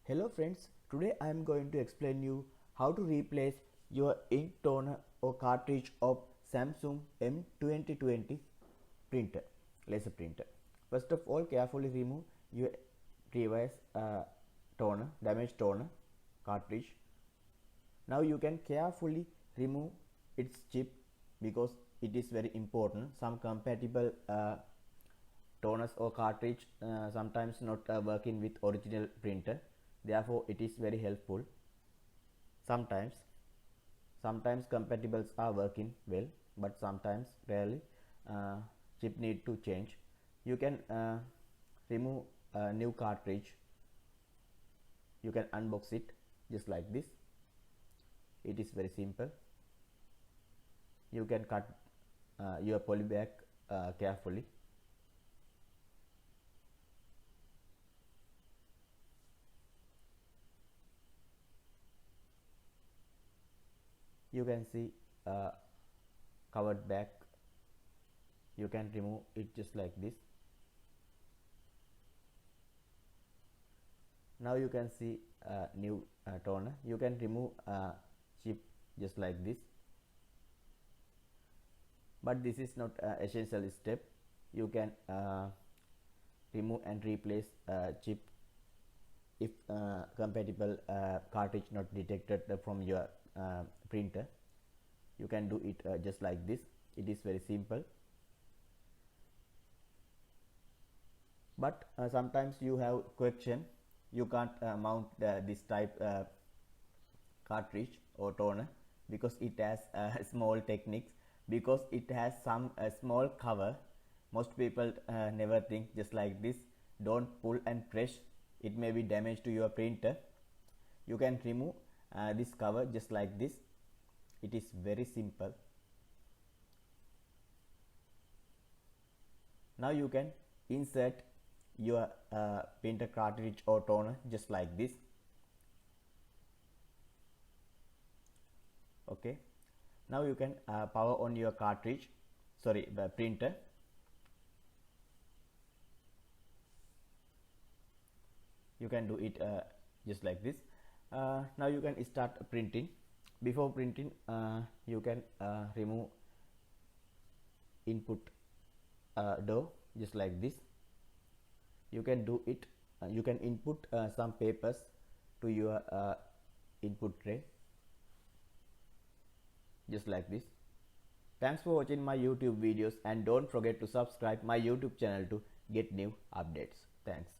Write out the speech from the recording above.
Hello friends, today I am going to explain you how to replace your ink toner or cartridge of Samsung M2020 printer, laser printer. First of all, carefully remove your previous toner, damaged toner cartridge. Now you can carefully remove its chip because it is very important. Some compatible toners or cartridge sometimes not working with original printer, therefore it is very helpful. Sometimes compatibles are working well, but sometimes rarely chip need to change. You can remove a new cartridge. You can unbox it just like this. It is very simple. You can cut your polybag carefully. You can see covered back. You can remove it just like this. Now you can see new toner. You can remove chip just like this, but this is not essential step. You can remove and replace chip if compatible cartridge not detected from your printer. You can do it just like this. It is very simple, but sometimes you have question. You can't mount this type cartridge or toner because it has small techniques, because it has some small cover. Most people never think just like this. Don't pull and press, it may be damage to your printer. You can remove this cover just like this. It is very simple. Now you can insert your printer cartridge or toner just like this. Okay, now you can power on your cartridge, sorry, the printer. You can do it just like this. Now you can start printing. Before printing, you can remove input door just like this. You can do it. You can input some papers to your input tray just like this. Thanks for watching my YouTube videos, and don't forget to subscribe my YouTube channel to get new updates. Thanks.